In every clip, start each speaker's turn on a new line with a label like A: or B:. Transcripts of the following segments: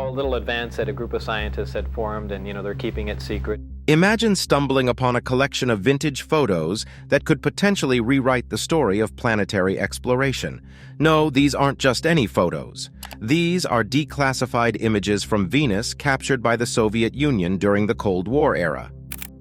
A: small little advance that a group of scientists had formed, and they're keeping it secret.
B: Imagine stumbling upon a collection of vintage photos that could potentially rewrite the story of planetary exploration. No, these aren't just any photos. These are declassified images from Venus captured by the Soviet Union during the Cold War era.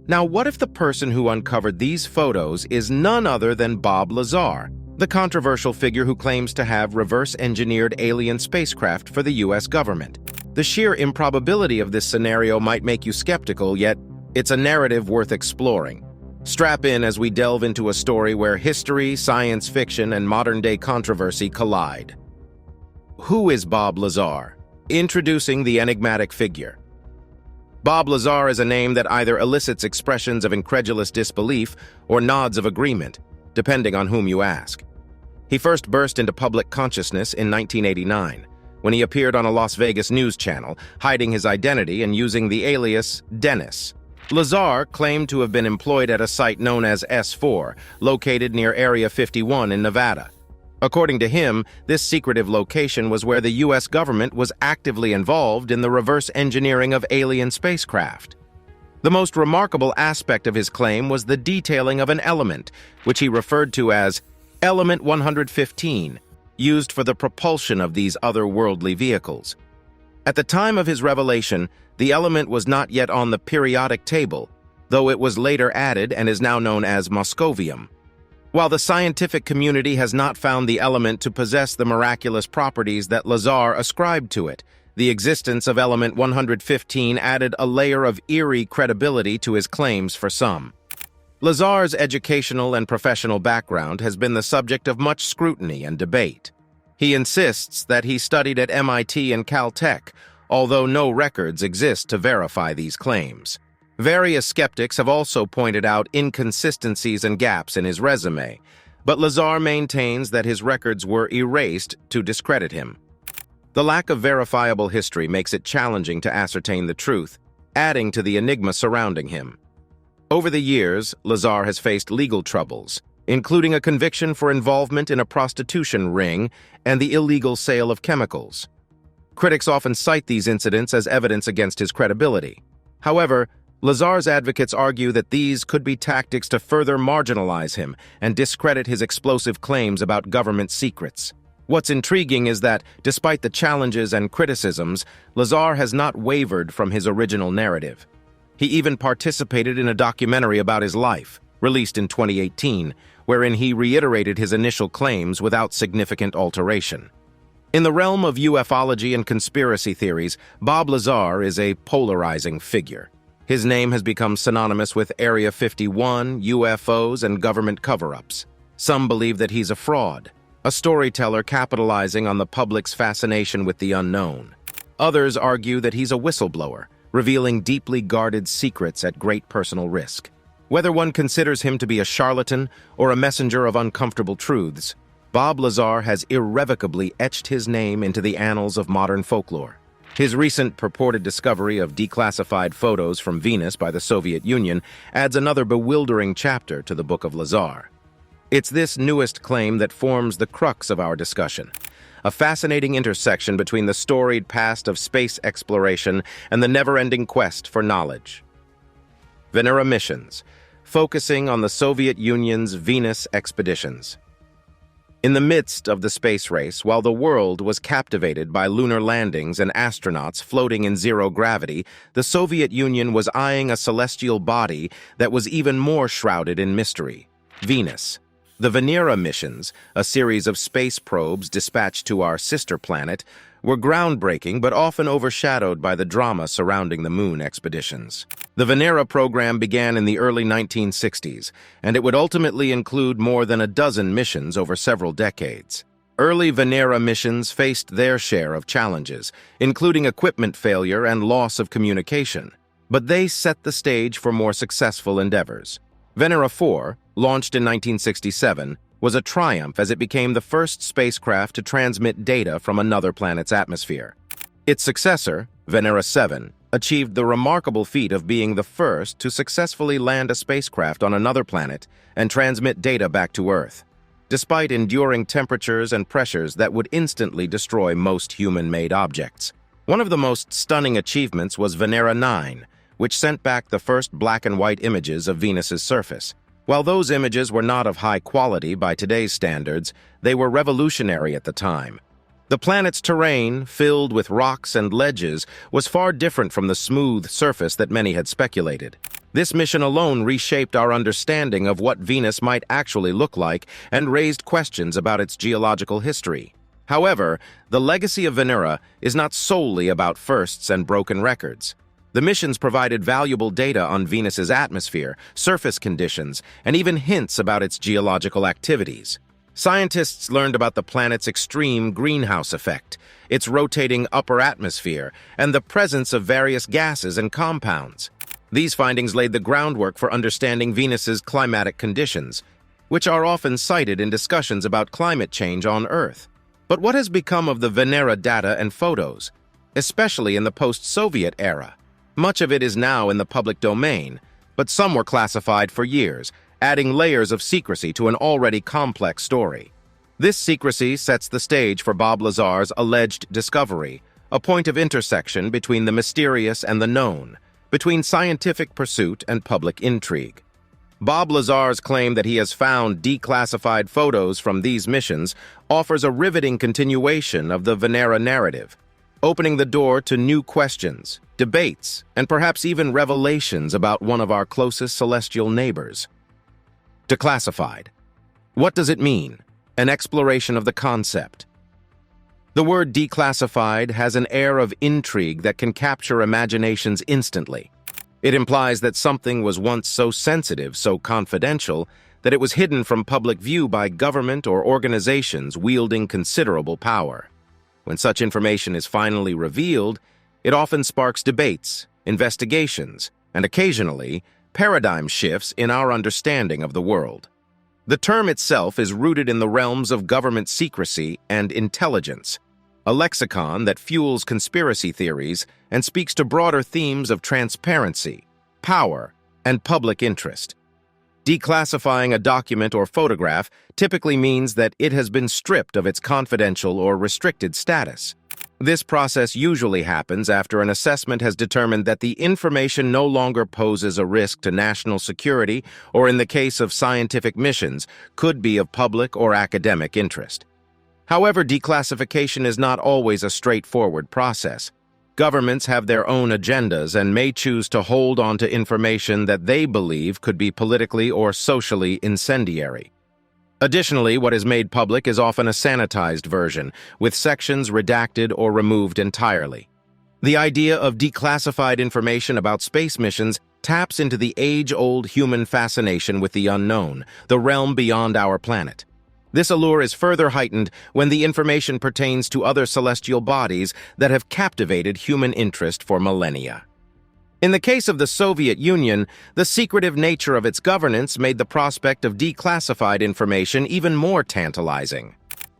B: Now, what if the person who uncovered these photos is none other than Bob Lazar, the controversial figure who claims to have reverse-engineered alien spacecraft for the U.S. government? The sheer improbability of this scenario might make you skeptical, yet it's a narrative worth exploring. Strap in as we delve into a story where history, science fiction, and modern-day controversy collide. Who is Bob Lazar? Introducing the enigmatic figure. Bob Lazar is a name that either elicits expressions of incredulous disbelief or nods of agreement, depending on whom you ask. He first burst into public consciousness in 1989, when he appeared on a Las Vegas news channel, hiding his identity and using the alias Dennis. Lazar claimed to have been employed at a site known as S4, located near Area 51 in Nevada. According to him, this secretive location was where the U.S. government was actively involved in the reverse engineering of alien spacecraft. The most remarkable aspect of his claim was the detailing of an element, which he referred to as Element 115, used for the propulsion of these otherworldly vehicles. At the time of his revelation, the element was not yet on the periodic table, though it was later added and is now known as moscovium. While the scientific community has not found the element to possess the miraculous properties that Lazar ascribed to it, the existence of element 115 added a layer of eerie credibility to his claims for some. Lazar's educational and professional background has been the subject of much scrutiny and debate. He insists that he studied at MIT and Caltech, although no records exist to verify these claims. Various skeptics have also pointed out inconsistencies and gaps in his resume, but Lazar maintains that his records were erased to discredit him. The lack of verifiable history makes it challenging to ascertain the truth, adding to the enigma surrounding him. Over the years, Lazar has faced legal troubles, including a conviction for involvement in a prostitution ring and the illegal sale of chemicals. Critics often cite these incidents as evidence against his credibility. However, Lazar's advocates argue that these could be tactics to further marginalize him and discredit his explosive claims about government secrets. What's intriguing is that, despite the challenges and criticisms, Lazar has not wavered from his original narrative. He even participated in a documentary about his life, released in 2018, wherein he reiterated his initial claims without significant alteration. In the realm of ufology and conspiracy theories, Bob Lazar is a polarizing figure. His name has become synonymous with Area 51, UFOs, and government cover-ups. Some believe that he's a fraud, a storyteller capitalizing on the public's fascination with the unknown. Others argue that he's a whistleblower, revealing deeply guarded secrets at great personal risk. Whether one considers him to be a charlatan or a messenger of uncomfortable truths, Bob Lazar has irrevocably etched his name into the annals of modern folklore. His recent purported discovery of declassified photos from Venus by the Soviet Union adds another bewildering chapter to the Book of Lazar. It's this newest claim that forms the crux of our discussion, a fascinating intersection between the storied past of space exploration and the never-ending quest for knowledge. Venera missions, focusing on the Soviet Union's Venus expeditions. In the midst of the space race, while the world was captivated by lunar landings and astronauts floating in zero gravity, the Soviet Union was eyeing a celestial body that was even more shrouded in mystery: Venus. The Venera missions, a series of space probes dispatched to our sister planet, were groundbreaking but often overshadowed by the drama surrounding the moon expeditions. The Venera program began in the early 1960s, and it would ultimately include more than a dozen missions over several decades. Early Venera missions faced their share of challenges, including equipment failure and loss of communication, but they set the stage for more successful endeavors. Venera 4, launched in 1967, was a triumph as it became the first spacecraft to transmit data from another planet's atmosphere. Its successor, Venera 7, achieved the remarkable feat of being the first to successfully land a spacecraft on another planet and transmit data back to Earth, despite enduring temperatures and pressures that would instantly destroy most human-made objects. One of the most stunning achievements was Venera 9, which sent back the first black and white images of Venus's surface. While those images were not of high quality by today's standards, they were revolutionary at the time. The planet's terrain, filled with rocks and ledges, was far different from the smooth surface that many had speculated. This mission alone reshaped our understanding of what Venus might actually look like and raised questions about its geological history. However, the legacy of Venera is not solely about firsts and broken records. The missions provided valuable data on Venus's atmosphere, surface conditions, and even hints about its geological activities. Scientists learned about the planet's extreme greenhouse effect, its rotating upper atmosphere, and the presence of various gases and compounds. These findings laid the groundwork for understanding Venus's climatic conditions, which are often cited in discussions about climate change on Earth. But what has become of the Venera data and photos, especially in the post-Soviet era? Much of it is now in the public domain, but some were classified for years, adding layers of secrecy to an already complex story. This secrecy sets the stage for Bob Lazar's alleged discovery, a point of intersection between the mysterious and the known, between scientific pursuit and public intrigue. Bob Lazar's claim that he has found declassified photos from these missions offers a riveting continuation of the Venera narrative, opening the door to new questions, debates, and perhaps even revelations about one of our closest celestial neighbors. Declassified. What does it mean? An exploration of the concept. The word declassified has an air of intrigue that can capture imaginations instantly. It implies that something was once so sensitive, so confidential, that it was hidden from public view by government or organizations wielding considerable power. When such information is finally revealed, it often sparks debates, investigations, and occasionally, paradigm shifts in our understanding of the world. The term itself is rooted in the realms of government secrecy and intelligence, a lexicon that fuels conspiracy theories and speaks to broader themes of transparency, power, and public interest. Declassifying a document or photograph typically means that it has been stripped of its confidential or restricted status. This process usually happens after an assessment has determined that the information no longer poses a risk to national security or, in the case of scientific missions, could be of public or academic interest. However, declassification is not always a straightforward process. Governments have their own agendas and may choose to hold on to information that they believe could be politically or socially incendiary. Additionally, what is made public is often a sanitized version, with sections redacted or removed entirely. The idea of declassified information about space missions taps into the age-old human fascination with the unknown, the realm beyond our planet. This allure is further heightened when the information pertains to other celestial bodies that have captivated human interest for millennia. In the case of the Soviet Union, the secretive nature of its governance made the prospect of declassified information even more tantalizing.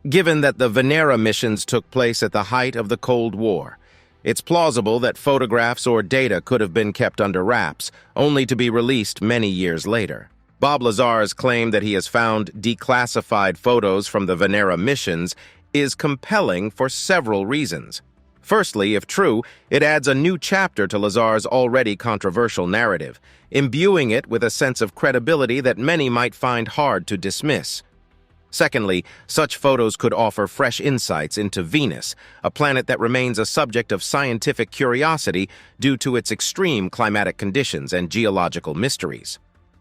B: Given that the Venera missions took place at the height of the Cold War, it's plausible that photographs or data could have been kept under wraps, only to be released many years later. Bob Lazar's claim that he has found declassified photos from the Venera missions is compelling for several reasons. Firstly, if true, it adds a new chapter to Lazar's already controversial narrative, imbuing it with a sense of credibility that many might find hard to dismiss. Secondly, such photos could offer fresh insights into Venus, a planet that remains a subject of scientific curiosity due to its extreme climatic conditions and geological mysteries.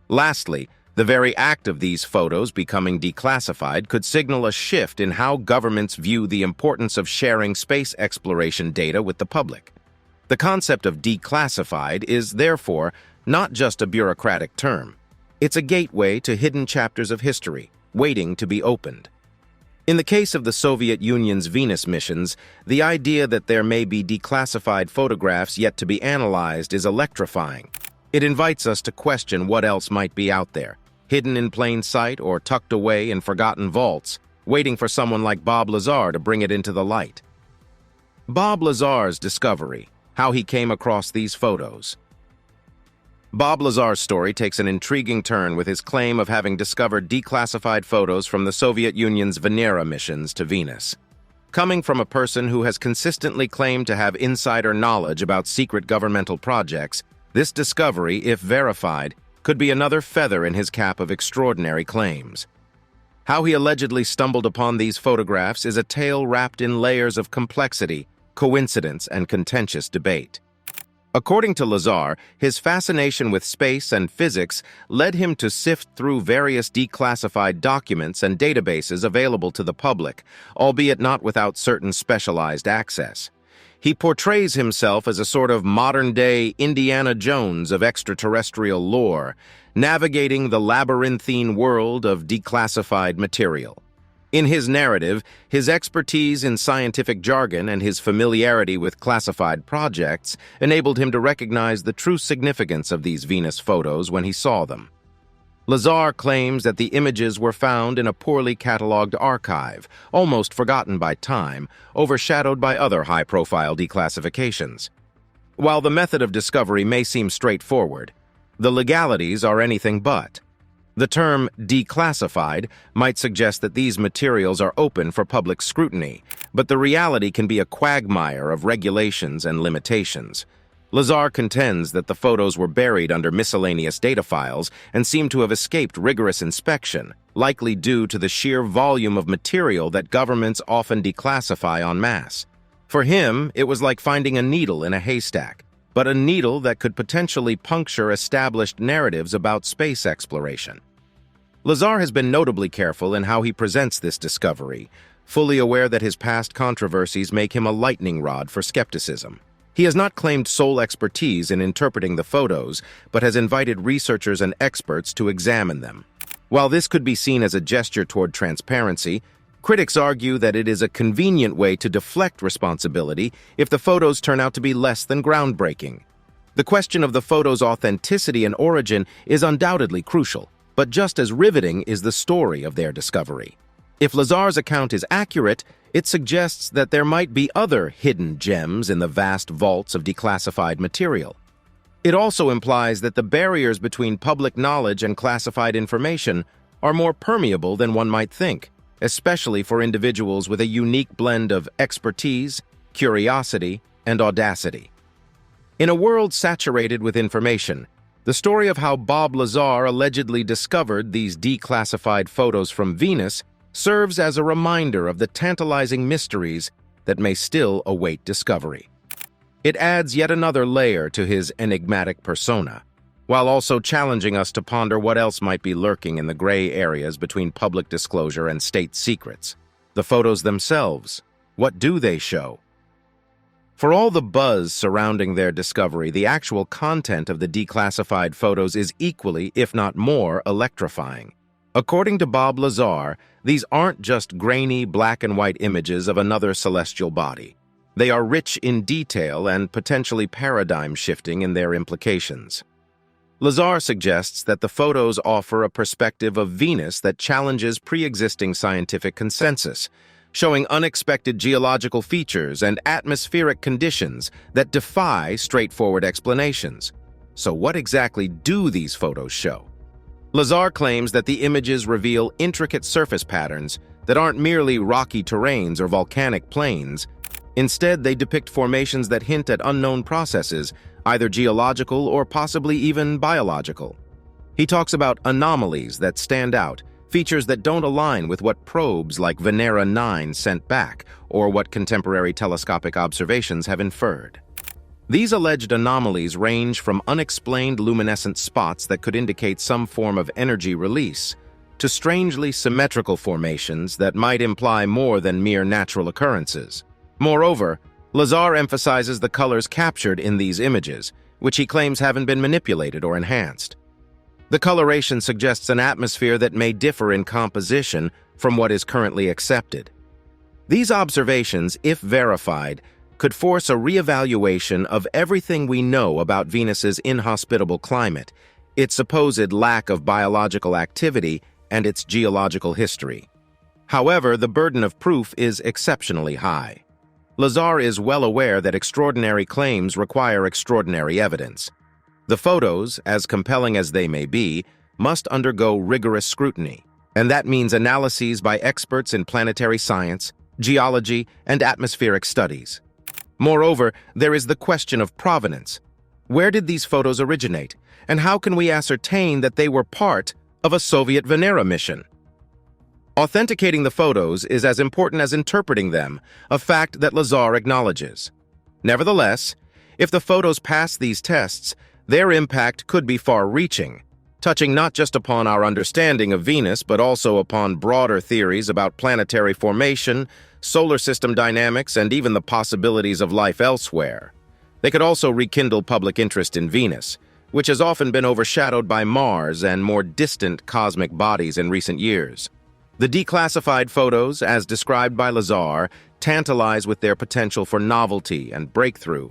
B: Lastly, the very act of these photos becoming declassified could signal a shift in how governments view the importance of sharing space exploration data with the public. The concept of declassified is, therefore, not just a bureaucratic term. It's a gateway to hidden chapters of history, waiting to be opened. In the case of the Soviet Union's Venus missions, the idea that there may be declassified photographs yet to be analyzed is electrifying. It invites us to question what else might be out there, hidden in plain sight or tucked away in forgotten vaults, waiting for someone like Bob Lazar to bring it into the light. Bob Lazar's discovery, how he came across these photos. Bob Lazar's story takes an intriguing turn with his claim of having discovered declassified photos from the Soviet Union's Venera missions to Venus. Coming from a person who has consistently claimed to have insider knowledge about secret governmental projects, this discovery, if verified, could be another feather in his cap of extraordinary claims. How he allegedly stumbled upon these photographs is a tale wrapped in layers of complexity, coincidence, and contentious debate. According to Lazar, his fascination with space and physics led him to sift through various declassified documents and databases available to the public, albeit not without certain specialized access. He portrays himself as a sort of modern-day Indiana Jones of extraterrestrial lore, navigating the labyrinthine world of declassified material. In his narrative, his expertise in scientific jargon and his familiarity with classified projects enabled him to recognize the true significance of these Venus photos when he saw them. Lazar claims that the images were found in a poorly cataloged archive, almost forgotten by time, overshadowed by other high-profile declassifications. While the method of discovery may seem straightforward, the legalities are anything but. The term declassified might suggest that these materials are open for public scrutiny, but the reality can be a quagmire of regulations and limitations. Lazar contends that the photos were buried under miscellaneous data files and seem to have escaped rigorous inspection, likely due to the sheer volume of material that governments often declassify en masse. For him, it was like finding a needle in a haystack, but a needle that could potentially puncture established narratives about space exploration. Lazar has been notably careful in how he presents this discovery, fully aware that his past controversies make him a lightning rod for skepticism. He has not claimed sole expertise in interpreting the photos, but has invited researchers and experts to examine them. While this could be seen as a gesture toward transparency, critics argue that it is a convenient way to deflect responsibility if the photos turn out to be less than groundbreaking. The question of the photos' authenticity and origin is undoubtedly crucial, but just as riveting is the story of their discovery. If Lazar's account is accurate, it suggests that there might be other hidden gems in the vast vaults of declassified material. It also implies that the barriers between public knowledge and classified information are more permeable than one might think, especially for individuals with a unique blend of expertise, curiosity, and audacity. In a world saturated with information, the story of how Bob Lazar allegedly discovered these declassified photos from Venus serves as a reminder of the tantalizing mysteries that may still await discovery. It adds yet another layer to his enigmatic persona, while also challenging us to ponder what else might be lurking in the gray areas between public disclosure and state secrets. The photos themselves, what do they show? For all the buzz surrounding their discovery, the actual content of the declassified photos is equally, if not more, electrifying. According to Bob Lazar, these aren't just grainy black and white images of another celestial body. They are rich in detail and potentially paradigm-shifting in their implications. Lazar suggests that the photos offer a perspective of Venus that challenges pre-existing scientific consensus, showing unexpected geological features and atmospheric conditions that defy straightforward explanations. So what exactly do these photos show? Lazar claims that the images reveal intricate surface patterns that aren't merely rocky terrains or volcanic plains. Instead, they depict formations that hint at unknown processes, either geological or possibly even biological. He talks about anomalies that stand out, features that don't align with what probes like Venera 9 sent back, or what contemporary telescopic observations have inferred. These alleged anomalies range from unexplained luminescent spots that could indicate some form of energy release, to strangely symmetrical formations that might imply more than mere natural occurrences. Moreover, Lazar emphasizes the colors captured in these images, which he claims haven't been manipulated or enhanced. The coloration suggests an atmosphere that may differ in composition from what is currently accepted. These observations, if verified, could force a reevaluation of everything we know about Venus's inhospitable climate, its supposed lack of biological activity, and its geological history. However, the burden of proof is exceptionally high. Lazar is well aware that extraordinary claims require extraordinary evidence. The photos, as compelling as they may be, must undergo rigorous scrutiny, and that means analyses by experts in planetary science, geology, and atmospheric studies. Moreover, there is the question of provenance. Where did these photos originate, and how can we ascertain that they were part of a Soviet Venera mission? Authenticating the photos is as important as interpreting them, a fact that Lazar acknowledges. Nevertheless, if the photos pass these tests, their impact could be far-reaching, touching not just upon our understanding of Venus, but also upon broader theories about planetary formation, solar system dynamics, and even the possibilities of life elsewhere. They could also rekindle public interest in Venus, which has often been overshadowed by Mars and more distant cosmic bodies in recent years. The declassified photos, as described by Lazar, tantalize with their potential for novelty and breakthrough.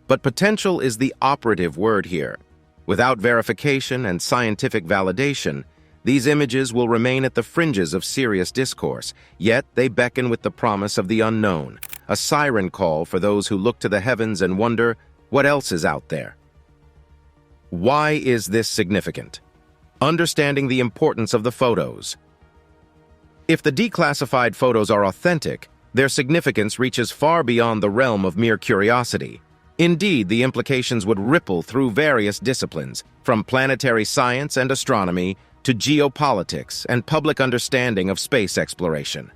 B: But potential is the operative word here. Without verification and scientific validation, these images will remain at the fringes of serious discourse, yet they beckon with the promise of the unknown, a siren call for those who look to the heavens and wonder, what else is out there? Why is this significant? Understanding the importance of the photos. If the declassified photos are authentic, their significance reaches far beyond the realm of mere curiosity. Indeed, the implications would ripple through various disciplines, from planetary science and astronomy to geopolitics and public understanding of space exploration.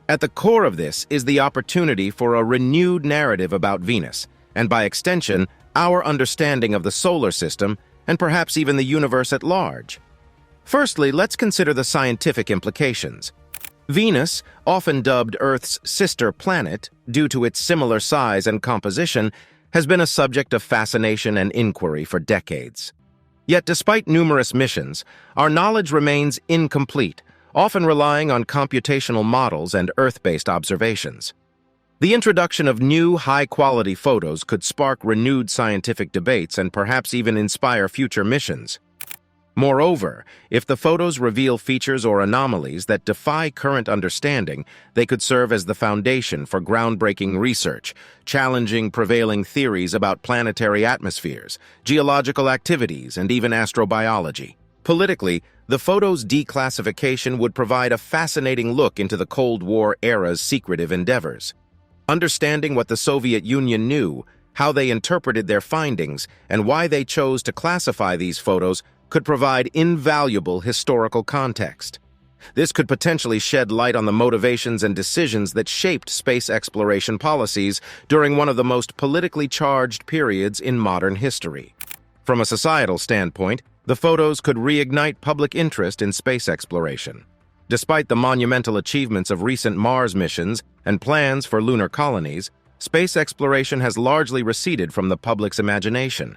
B: At the core of this is the opportunity for a renewed narrative about Venus, and by extension, our understanding of the solar system and perhaps even the universe at large. Firstly, let's consider the scientific implications. Venus, often dubbed Earth's sister planet due to its similar size and composition, has been a subject of fascination and inquiry for decades. Yet despite numerous missions, our knowledge remains incomplete, often relying on computational models and Earth-based observations. The introduction of new, high-quality photos could spark renewed scientific debates and perhaps even inspire future missions. Moreover, if the photos reveal features or anomalies that defy current understanding, they could serve as the foundation for groundbreaking research, challenging prevailing theories about planetary atmospheres, geological activities, and even astrobiology. Politically, the photos' declassification would provide a fascinating look into the Cold War era's secretive endeavors. Understanding what the Soviet Union knew, how they interpreted their findings, and why they chose to classify these photos could provide invaluable historical context. This could potentially shed light on the motivations and decisions that shaped space exploration policies during one of the most politically charged periods in modern history. From a societal standpoint, the photos could reignite public interest in space exploration. Despite the monumental achievements of recent Mars missions and plans for lunar colonies, space exploration has largely receded from the public's imagination.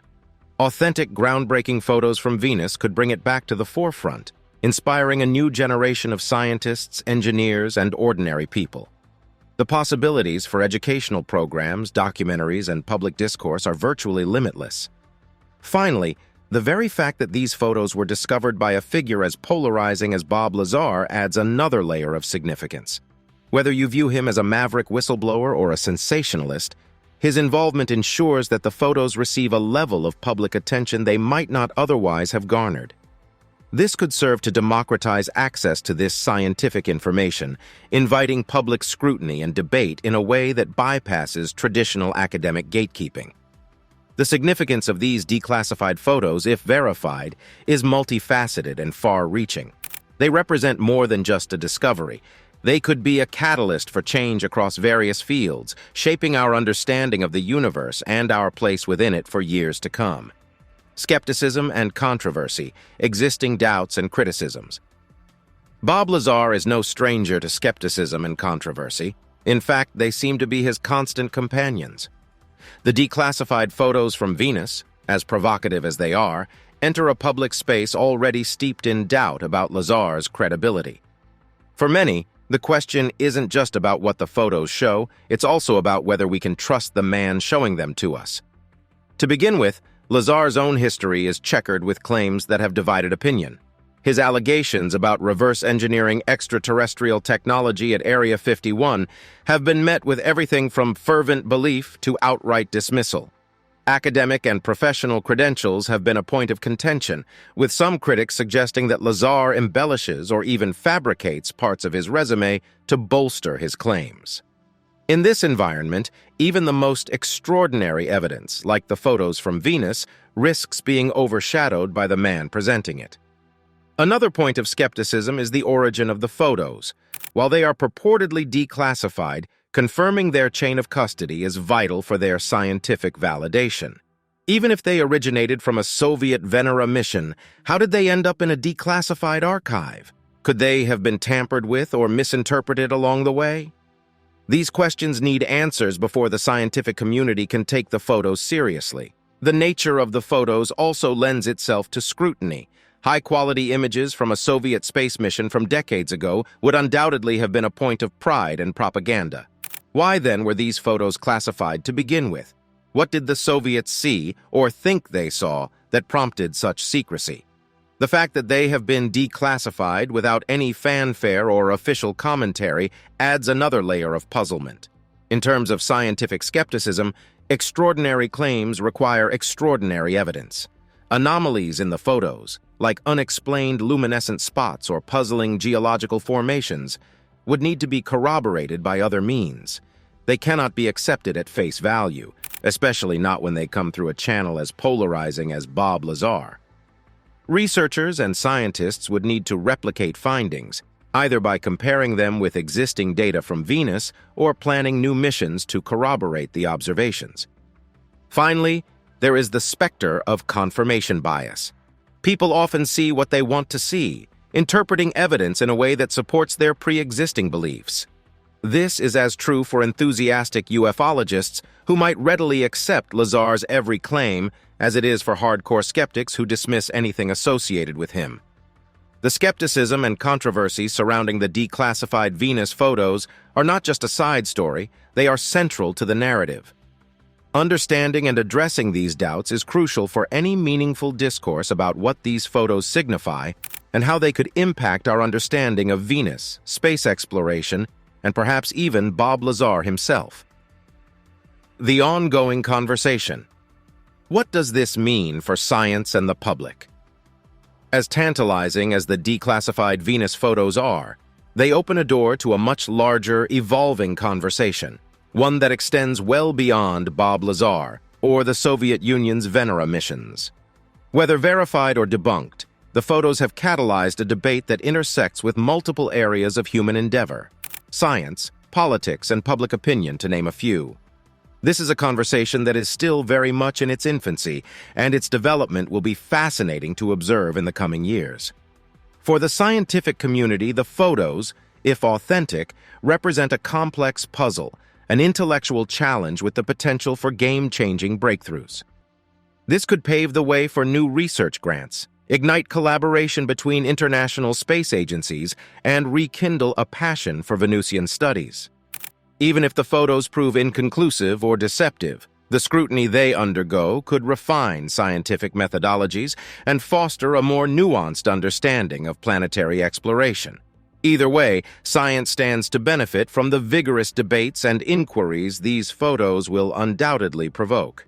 B: Authentic, groundbreaking photos from Venus could bring it back to the forefront, inspiring a new generation of scientists, engineers, and ordinary people. The possibilities for educational programs, documentaries, and public discourse are virtually limitless. Finally, the very fact that these photos were discovered by a figure as polarizing as Bob Lazar adds another layer of significance. Whether you view him as a maverick whistleblower or a sensationalist, his involvement ensures that the photos receive a level of public attention they might not otherwise have garnered. This could serve to democratize access to this scientific information, inviting public scrutiny and debate in a way that bypasses traditional academic gatekeeping. The significance of these declassified photos, if verified, is multifaceted and far-reaching. They represent more than just a discovery. They could be a catalyst for change across various fields, shaping our understanding of the universe and our place within it for years to come. Skepticism and controversy, existing doubts and criticisms. Bob Lazar is no stranger to skepticism and controversy. In fact, they seem to be his constant companions. The declassified photos from Venus, as provocative as they are, enter a public space already steeped in doubt about Lazar's credibility. For many, the question isn't just about what the photos show, it's also about whether we can trust the man showing them to us. To begin with, Lazar's own history is checkered with claims that have divided opinion. His allegations about reverse engineering extraterrestrial technology at Area 51 have been met with everything from fervent belief to outright dismissal. Academic and professional credentials have been a point of contention, with some critics suggesting that Lazar embellishes or even fabricates parts of his resume to bolster his claims. In this environment, even the most extraordinary evidence, like the photos from Venus, risks being overshadowed by the man presenting it. Another point of skepticism is the origin of the photos. While they are purportedly declassified, confirming their chain of custody is vital for their scientific validation. Even if they originated from a Soviet Venera mission, how did they end up in a declassified archive? Could they have been tampered with or misinterpreted along the way? These questions need answers before the scientific community can take the photos seriously. The nature of the photos also lends itself to scrutiny. High-quality images from a Soviet space mission from decades ago would undoubtedly have been a point of pride and propaganda. Why then were these photos classified to begin with? What did the Soviets see or think they saw that prompted such secrecy? The fact that they have been declassified without any fanfare or official commentary adds another layer of puzzlement. In terms of scientific skepticism, extraordinary claims require extraordinary evidence. Anomalies in the photos, like unexplained luminescent spots or puzzling geological formations, would need to be corroborated by other means. They cannot be accepted at face value, especially not when they come through a channel as polarizing as Bob Lazar. Researchers and scientists would need to replicate findings, either by comparing them with existing data from Venus or planning new missions to corroborate the observations. Finally, there is the specter of confirmation bias. People often see what they want to see, interpreting evidence in a way that supports their pre-existing beliefs. This is as true for enthusiastic ufologists who might readily accept Lazar's every claim as it is for hardcore skeptics who dismiss anything associated with him. The skepticism and controversy surrounding the declassified Venus photos are not just a side story, they are central to the narrative. Understanding and addressing these doubts is crucial for any meaningful discourse about what these photos signify and how they could impact our understanding of Venus, space exploration, and perhaps even Bob Lazar himself. The ongoing conversation. What does this mean for science and the public? As tantalizing as the declassified Venus photos are, they open a door to a much larger, evolving conversation, one that extends well beyond Bob Lazar or the Soviet Union's Venera missions. Whether verified or debunked, the photos have catalyzed a debate that intersects with multiple areas of human endeavor: science, politics, and public opinion, to name a few. This is a conversation that is still very much in its infancy, and its development will be fascinating to observe in the coming years. For the scientific community, the photos, if authentic, represent a complex puzzle, an intellectual challenge with the potential for game-changing breakthroughs. This could pave the way for new research grants, ignite collaboration between international space agencies, and rekindle a passion for Venusian studies. Even if the photos prove inconclusive or deceptive, the scrutiny they undergo could refine scientific methodologies and foster a more nuanced understanding of planetary exploration. Either way, science stands to benefit from the vigorous debates and inquiries these photos will undoubtedly provoke.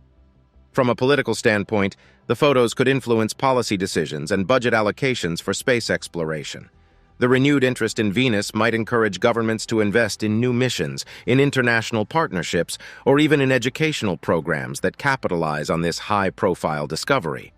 B: From a political standpoint, the photos could influence policy decisions and budget allocations for space exploration. The renewed interest in Venus might encourage governments to invest in new missions, in international partnerships, or even in educational programs that capitalize on this high-profile discovery.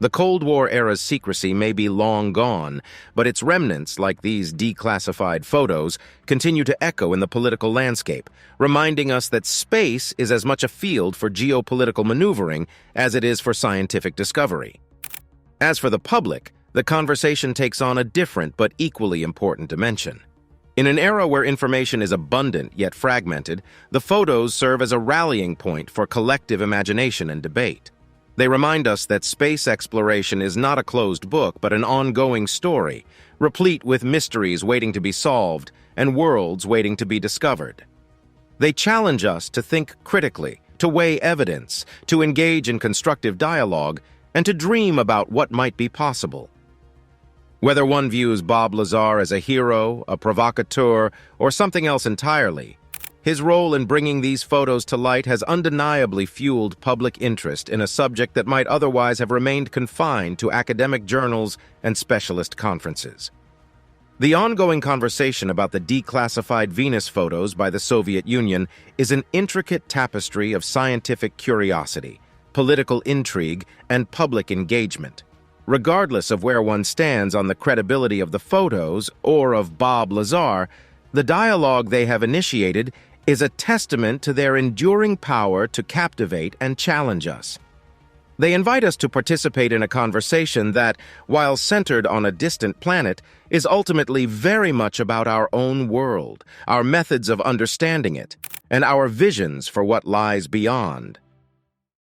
B: The Cold War era's secrecy may be long gone, but its remnants, like these declassified photos, continue to echo in the political landscape, reminding us that space is as much a field for geopolitical maneuvering as it is for scientific discovery. As for the public, the conversation takes on a different but equally important dimension. In an era where information is abundant yet fragmented, the photos serve as a rallying point for collective imagination and debate. They remind us that space exploration is not a closed book but an ongoing story, replete with mysteries waiting to be solved and worlds waiting to be discovered. They challenge us to think critically, to weigh evidence, to engage in constructive dialogue, and to dream about what might be possible. Whether one views Bob Lazar as a hero, a provocateur, or something else entirely, His role in bringing these photos to light has undeniably fueled public interest in a subject that might otherwise have remained confined to academic journals and specialist conferences. The ongoing conversation about the declassified Venus photos by the Soviet Union is an intricate tapestry of scientific curiosity, political intrigue, and public engagement. Regardless of where one stands on the credibility of the photos or of Bob Lazar, the dialogue they have initiated is a testament to their enduring power to captivate and challenge us. They invite us to participate in a conversation that, while centered on a distant planet, is ultimately very much about our own world, our methods of understanding it, and our visions for what lies beyond.